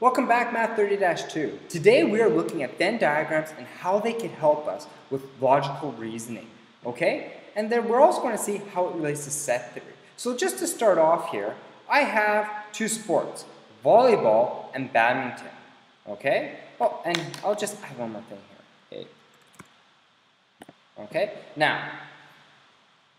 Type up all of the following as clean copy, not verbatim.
Welcome back, Math 30-2. Today we are looking at Venn diagrams and how they can help us with logical reasoning, okay? And then we're also going to see how it relates to set theory. So just to start off here, I have two sports, volleyball and badminton, okay? Oh, and I'll just add one more thing here. Okay, now,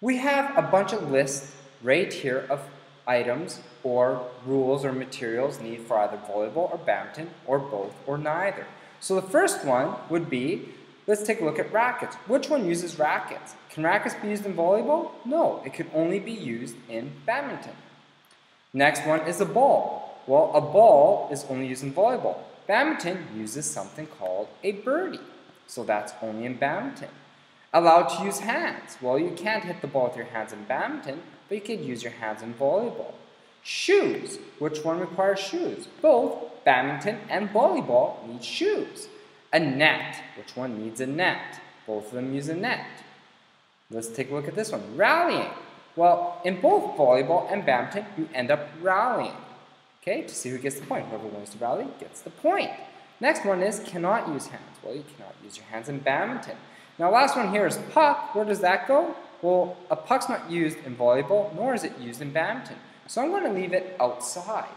we have a bunch of lists right here of items or rules or materials needed for either volleyball or badminton or both or neither. So the first one would be, let's take a look at rackets. Which one uses rackets? Can rackets be used in volleyball? No, it can only be used in badminton. Next one is a ball. Well, a ball is only used in volleyball. Badminton uses something called a birdie. So that's only in badminton. Allowed to use hands. Well, you can't hit the ball with your hands in badminton, but you could use your hands in volleyball. Shoes. Which one requires shoes? Both badminton and volleyball need shoes. A net. Which one needs a net? Both of them use a net. Let's take a look at this one. Rallying. Well, in both volleyball and badminton, you end up rallying. Okay, to see who gets the point. Whoever wants to rally gets the point. Next one is cannot use hands. Well, you cannot use your hands in badminton. Now, last one here is puck. Where does that go? Well, a puck's not used in volleyball, nor is it used in badminton. So I'm going to leave it outside.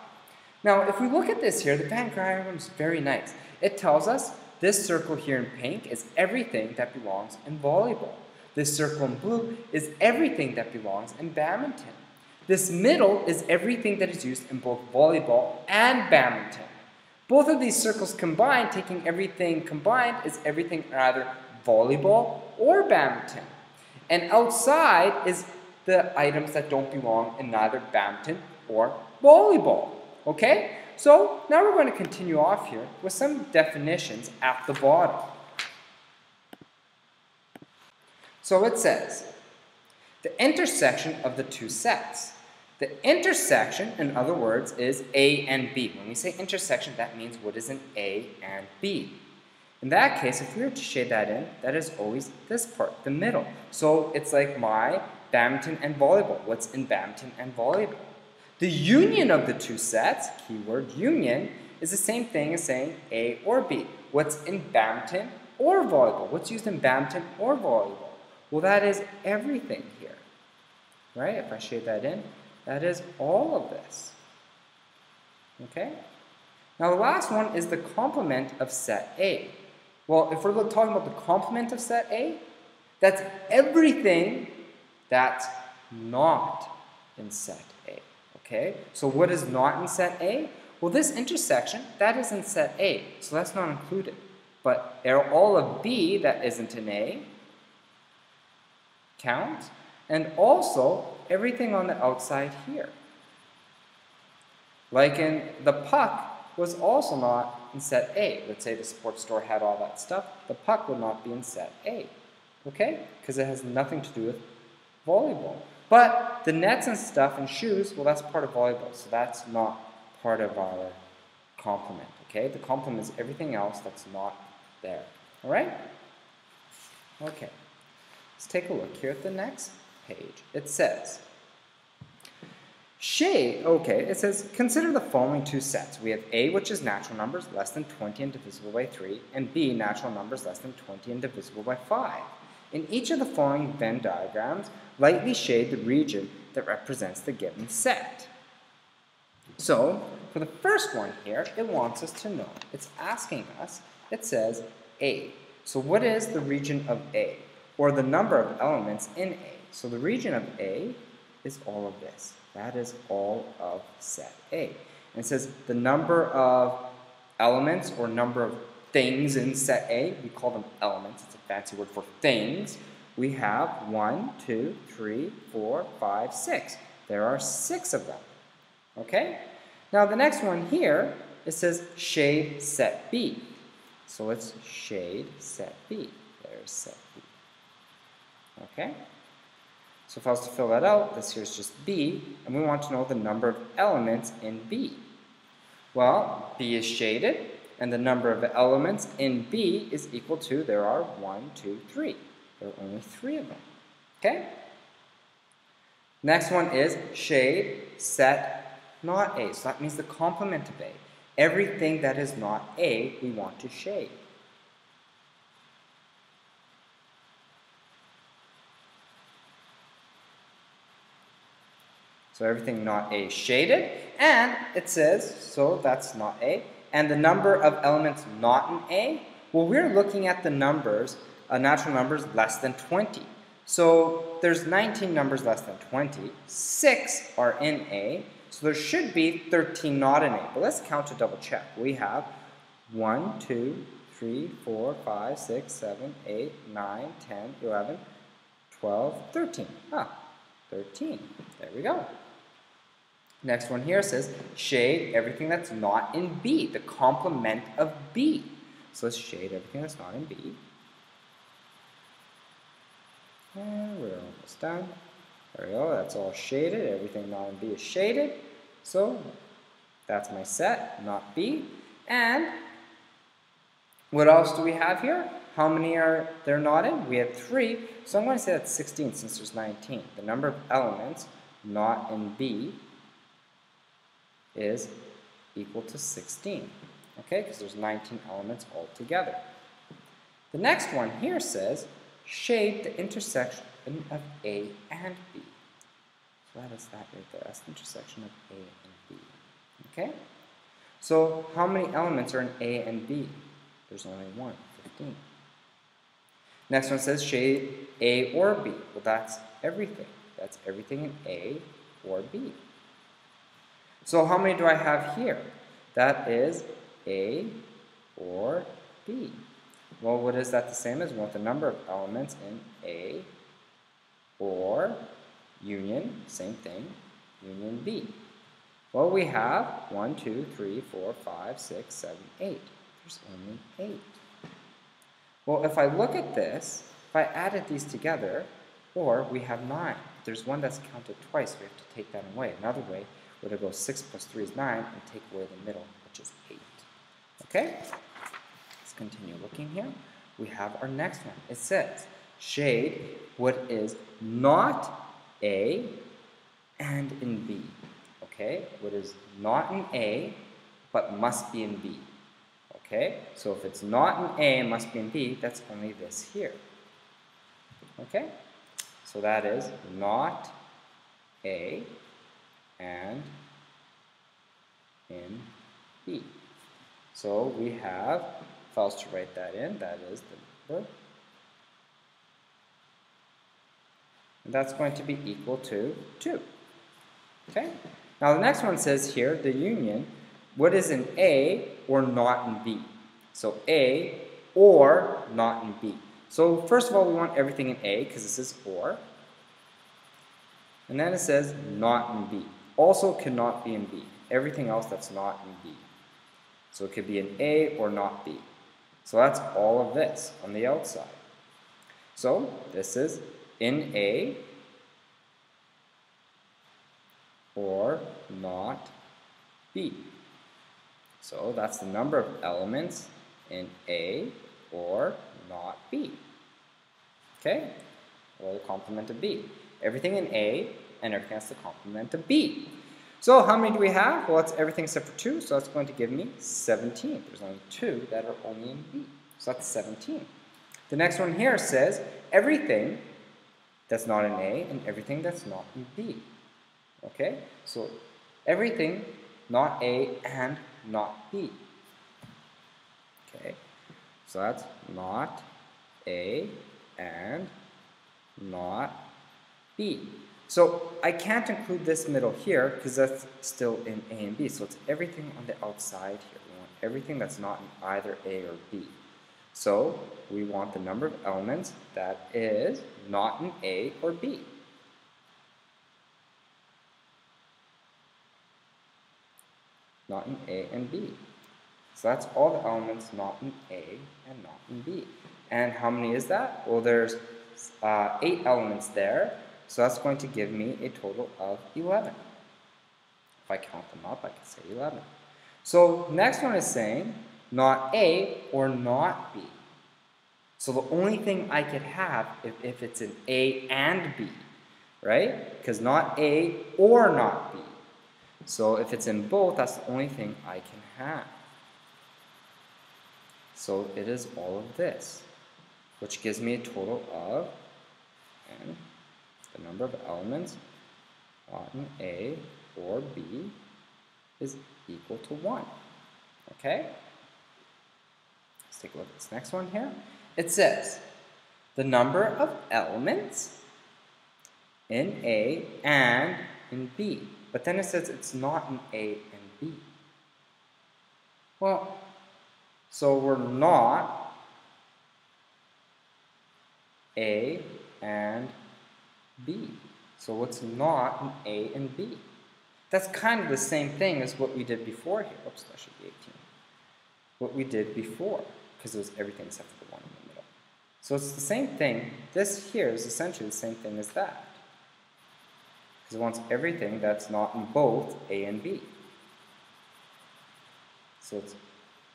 Now, if we look at this here, the Venn diagram is very nice. It tells us this circle here in pink is everything that belongs in volleyball. This circle in blue is everything that belongs in badminton. This middle is everything that is used in both volleyball and badminton. Both of these circles combined, taking everything combined, is everything in either volleyball or badminton. And outside is the items that don't belong in neither badminton or volleyball. Okay? So now we're going to continue off here with some definitions at the bottom. So it says, the intersection of the two sets. The intersection, in other words, is A and B. When we say intersection, that means what is in A and B. In that case, if we were to shade that in, that is always this part, the middle. So it's like my badminton and volleyball. What's in badminton and volleyball? The union of the two sets, keyword union, is the same thing as saying A or B. What's in badminton or volleyball? What's used in badminton or volleyball? Well, that is everything here, right? If I shade that in, that is all of this, okay? Now, the last one is the complement of set A. Well, if we're talking about the complement of set A, that's everything that's not in set A, okay? So what is not in set A? Well, this intersection, that is in set A, so that's not included. But all of B that isn't in A counts, and also everything on the outside here. Like in the puck was also not in set A. Let's say the sports store had all that stuff. The puck would not be in set A, okay? Because it has nothing to do with volleyball. But the nets and stuff and shoes, well, that's part of volleyball, so that's not part of our complement, okay? The complement is everything else that's not there, all right? Okay, let's take a look here at the next page. It says, it says, consider the following two sets. We have A, which is natural numbers less than 20 and divisible by 3, and B, natural numbers less than 20 and divisible by 5. In each of the following Venn diagrams, lightly shade the region that represents the given set. So, for the first one here, it wants us to know. It's asking us, it says A. So what is the region of A? Or the number of elements in A. So the region of A is all of this. That is all of set A. And it says the number of elements or number of things in set A, we call them elements. It's a fancy word for things. We have 1, 2, 3, 4, 5, 6. There are 6 of them. Okay? Now the next one here, it says shade set B. So let's shade set B. There's set B. Okay? So if I was to fill that out, this here is just B, and we want to know the number of elements in B. Well, B is shaded, and the number of elements in B is equal to, there are 1, 2, 3. There are only 3 of them. Okay? Next one is shade set not A. So that means the complement of A. Everything that is not A, we want to shade. So everything not A is shaded, and it says, so that's not A. And the number of elements not in A, well, we're looking at the numbers, natural numbers less than 20. So there's 19 numbers less than 20. 6 are in A, so there should be 13 not in A. But let's count to double check. We have 1, 2, 3, 4, 5, 6, 7, 8, 9, 10, 11, 12, 13. 13. There we go. Next one here says shade everything that's not in B, the complement of B. So let's shade everything that's not in B. And we're almost done. There we go, that's all shaded. Everything not in B is shaded. So that's my set, not B. And what else do we have here? How many are there not in? We have 3. So I'm going to say that's 16 since there's 19. The number of elements not in B is equal to 16, okay, because there's 19 elements altogether. The next one here says, shade the intersection of A and B. So that is that right there, that's the intersection of A and B, okay? So how many elements are in A and B? There's only 1, 15. Next one says shade A or B. Well, that's everything. That's everything in A or B. So how many do I have here? That is A or B. Well, what is that the same as? We want the number of elements in A or union, same thing, union B. Well, we have 1, 2, 3, 4, 5, 6, 7, 8. There's only 8. Well, if I look at this, if I added these together, or we have 9. There's one that's counted twice, we have to take that away. Another way, we're going to go 6 plus 3 is 9 and take away the middle, which is 8. Okay? Let's continue looking here. We have our next one. It says, shade what is not A and in B. Okay? What is not in A, but must be in B. Okay? So if it's not in A and must be in B, that's only this here. Okay? So that is not A and in B. So we have, if I was to write that in, that is the number. And that's going to be equal to 2. Okay? Now the next one says here, the union, what is in A or not in B? So A or not in B. So first of all, we want everything in A because this is or. And then it says not in B. Also cannot be in B. Everything else that's not in B. So it could be in A or not B. So that's all of this on the outside. So this is in A or not B. So that's the number of elements in A or not B. Okay? Or the complement of B. Everything in A and everything has the complement of B. So how many do we have? Well, it's everything except for 2, so that's going to give me 17. There's only 2 that are only in B. So that's 17. The next one here says everything that's not in A and everything that's not in B. Okay? So everything not A and not B. Okay? So that's not A and not B. So I can't include this middle here because that's still in A and B. So it's everything on the outside here. We want everything that's not in either A or B. So we want the number of elements that is not in A or B. Not in A and B. So that's all the elements not in A and not in B. And how many is that? Well, there's 8 elements there. So that's going to give me a total of 11. If I count them up, I can say 11. So next one is saying not A or not B. So the only thing I could have if it's an A and B, right? Because not A or not B. So if it's in both, that's the only thing I can have. So it is all of this, which gives me a total of, and the number of elements not in A or B is equal to 1. Okay? Let's take a look at this next one here. It says the number of elements in A and in B. But then it says it's not in A and B. Well, so we're not A and B. So what's not in A and B? That's kind of the same thing as what we did before here. Oops, that should be 18. What we did before, because it was everything except for the one in the middle. So it's the same thing. This here is essentially the same thing as that. Because it wants everything that's not in both A and B. So it's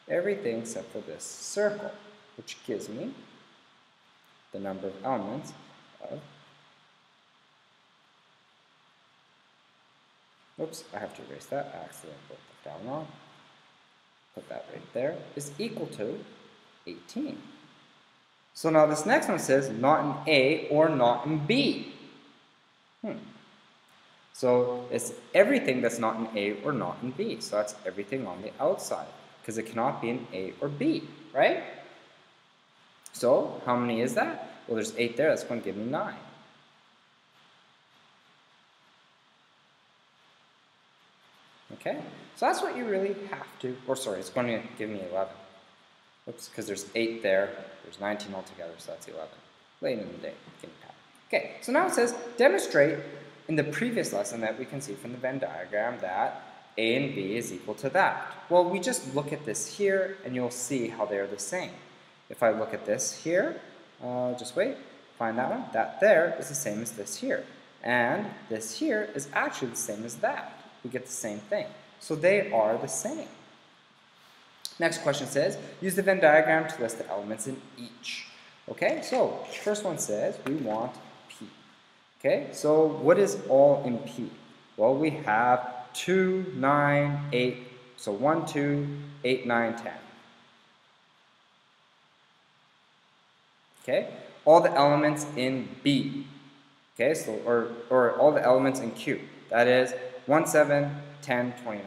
everything except for this circle, which gives me the number of elements of, oops, I have to erase that, I accidentally put that down wrong. Put that right there, is equal to 18. So now this next one says not in A or not in B. So it's everything that's not in A or not in B. So that's everything on the outside, because it cannot be in A or B, right? So how many is that? Well, there's 8 there, that's going to give me 9. Okay, so that's what you really have to, or sorry, it's going to give me 11. Oops, because there's 8 there, there's 19 altogether, so that's 11. Late in the day, okay, so now it says, demonstrate in the previous lesson that we can see from the Venn diagram that A and B is equal to that. Well, we just look at this here, and you'll see how they're the same. If I look at this here, just wait, find that one, that there is the same as this here. And this here is actually the same as that. We get the same thing. So they are the same. Next question says, use the Venn diagram to list the elements in each. Okay, so first one says we want P. Okay, so what is all in P? Well, we have 2, 9, 8. So 1, 2, 8, 9, 10. Okay, all the elements in B. Okay, so or all the elements in Q. That is 1, 7, 10, 29.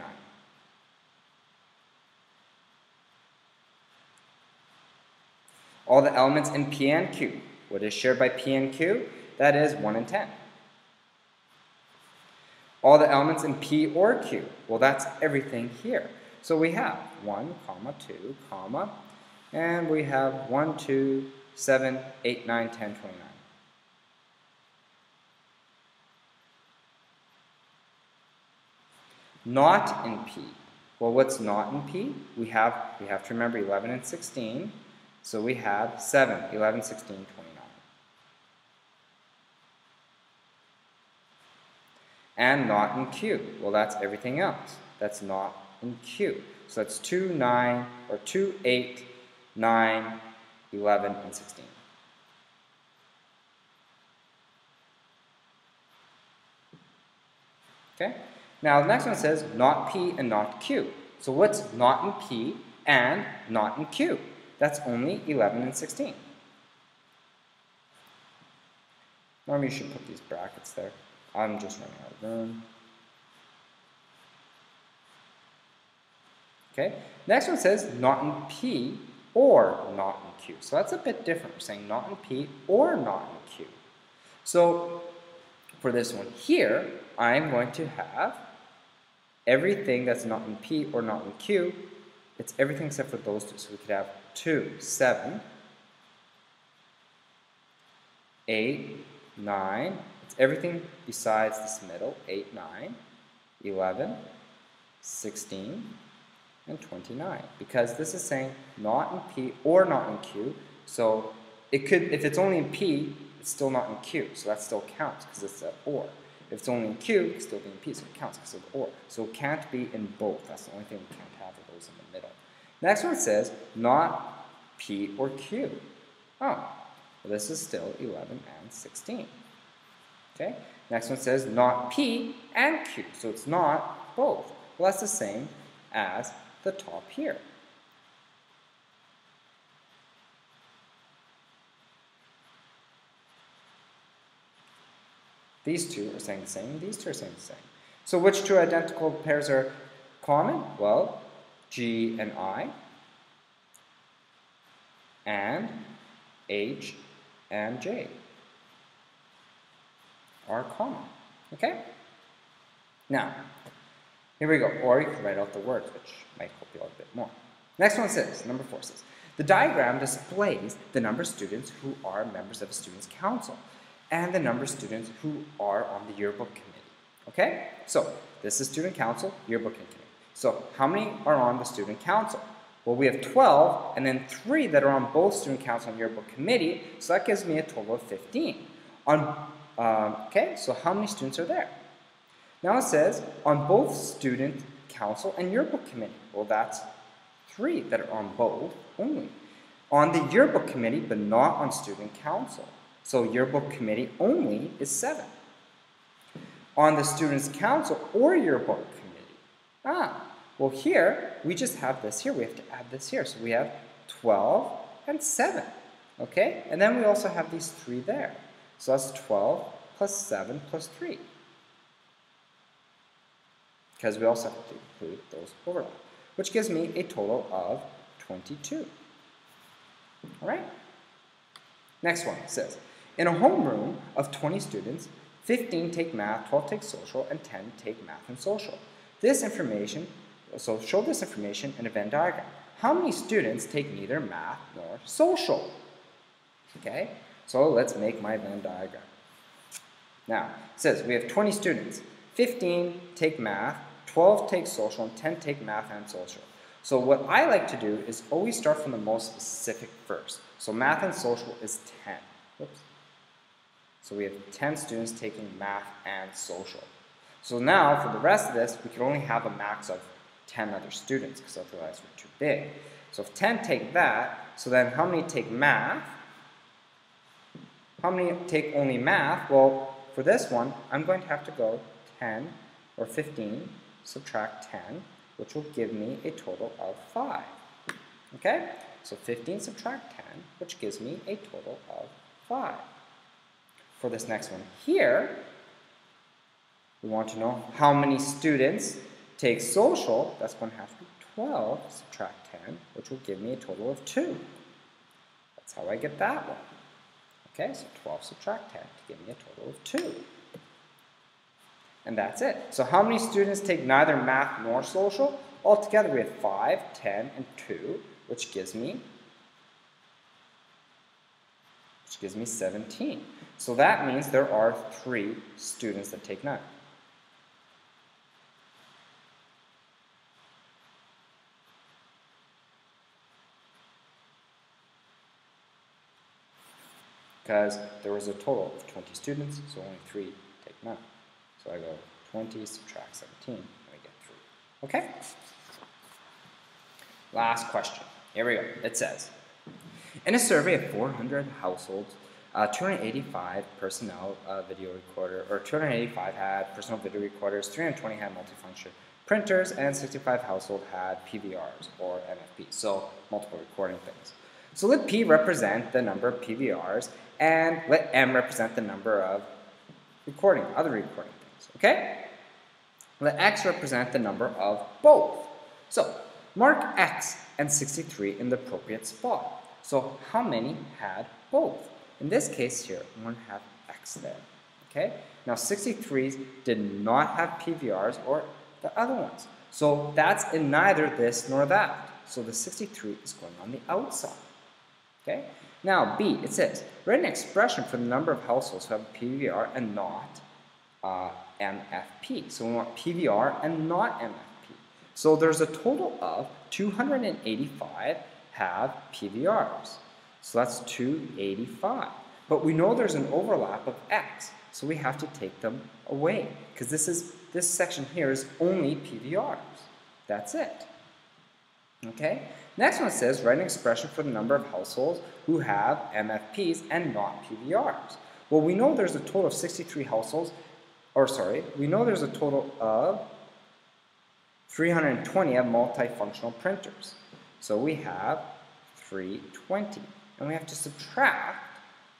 All the elements in P and Q. What is shared by P and Q? That is 1 and 10. All the elements in P or Q. Well, that's everything here. So we have 1, 2, and we have 1, 2, 7, 8, 9, 10, 29. Not in P. Well, what's not in P? We have to remember 11 and 16. So we have 7, 11, 16, 29. And not in Q. Well, that's everything else. That's not in Q. So that's 2, 9, or 2, 8, 9, 11, and 16. Okay? Now, the next one says not P and not Q. So what's not in P and not in Q? That's only 11 and 16. Normally you should put these brackets there. I'm just running out of room. Okay, next one says not in P or not in Q. So that's a bit different. We're saying not in P or not in Q. So for this one here, I'm going to have everything that's not in P or not in Q. It's everything except for those two. So we could have 2, 7, 8, 9. It's everything besides this middle. 8, 9, 11, 16, and 29. Because this is saying not in P or not in Q. So it could, if it's only in P, it's still not in Q. So that still counts because it's an or. If it's only in Q, it can still be in P, so it counts because of the or. So it can't be in both. That's the only thing we can't have are those in the middle. Next one says not P or Q. Oh, well, this is still 11 and 16. Okay. Next one says not P and Q. So it's not both. Well, that's the same as the top here. These two are saying the same, these two are saying the same. So which two identical pairs are common? Well, G and I, and H and J are common, okay? Now, here we go, or you can write out the words, which might help you out a bit more. Next one says, number 4 says, the diagram displays the number of students who are members of a student's council and the number of students who are on the yearbook committee, okay? So, this is student council, yearbook and committee. So, how many are on the student council? Well, we have 12, and then 3 that are on both student council and yearbook committee, so that gives me a total of 15. Okay, so how many students are there? Now it says, on both student council and yearbook committee. Well, that's 3 that are on both only. On the yearbook committee, but not on student council. So yearbook committee only is 7. On the student's council or yearbook committee. Well here, we just have this here. We have to add this here. So we have 12 and 7. Okay? And then we also have these 3 there. So that's 12 plus 7 plus 3. Because we also have to include those overlap. Which gives me a total of 22. Alright? Next one says, in a homeroom of 20 students, 15 take math, 12 take social, and 10 take math and social. So show this information in a Venn diagram. How many students take neither math nor social? Okay, so let's make my Venn diagram. Now, it says we have 20 students. 15 take math, 12 take social, and 10 take math and social. So what I like to do is always start from the most specific first. So math and social is 10. Whoops. So we have 10 students taking math and social. So now, for the rest of this, we can only have a max of 10 other students, because otherwise we're too big. So if 10 take that, so then how many take math? How many take only math? Well, for this one, I'm going to have to go 10 or 15, subtract 10, which will give me a total of 5. Okay? So 15 subtract 10, which gives me a total of 5. For this next one here, we want to know how many students take social. That's going to have to be 12, subtract 10, which will give me a total of 2. That's how I get that one. Okay, so 12 subtract 10 to give me a total of 2. And that's it. So how many students take neither math nor social? Altogether we have 5, 10, and 2, which gives me 17. So that means there are 3 students that take none. Because there was a total of 20 students, so only 3 take none. So I go 20, subtract 17, and I get 3. Okay? Last question. Here we go. It says, in a survey of 400 households, 285 personnel video recorder, or 285 had personal video recorders, 320 had multifunction printers, and 65 households had Pvrs, or Mfps, so multiple recording things. So let P represent the number of Pvrs, and let M represent the number of other recording things, okay? Let X represent the number of both. So, mark X and 63 in the appropriate spot. So, how many had both? In this case here, I'm going to have X there, okay? Now, 63s did not have Pvrs or the other ones. So, that's in neither this nor that. So, the 63 is going on the outside. Okay? Now, B, it says, write an expression for the number of households who have a PVR and not MFP. So we want PVR and not MFP. So there's a total of 285 have PVRs. So that's 285. But we know there's an overlap of X, so we have to take them away. Because this section here is only PVRs. That's it. Okay? Next one says, write an expression for the number of households who have MFPs and not PVRs. Well, we know there's a total of 63 households, we know there's a total of 320 have multifunctional printers. So we have 320. And we have to subtract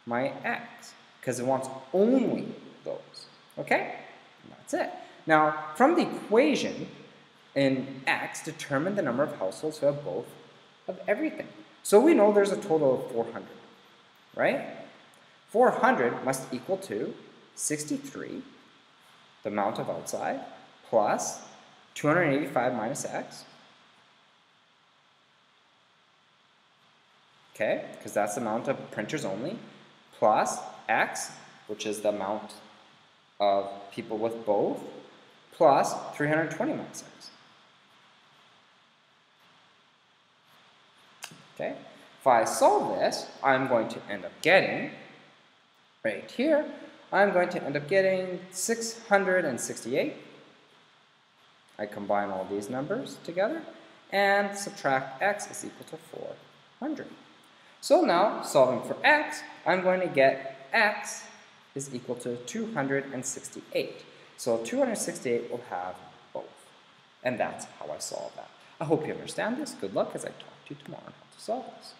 my x, because it wants only those. Okay? And that's it. Now, from the equation in x, determine the number of households who have both of everything. So we know there's a total of 400, right? 400 must equal to 63, the amount of outside, plus 285 minus x. Okay, because that's the amount of printers only, plus x, which is the amount of people with both, plus 320 minus x. Okay, if I solve this, I'm going to end up getting, right here, I'm going to end up getting 668. I combine all these numbers together, and subtract x is equal to 400. So now, solving for x, I'm going to get x is equal to 268. So 268 will have both. And that's how I solve that. I hope you understand this. Good luck as I talk to you tomorrow on how to solve this.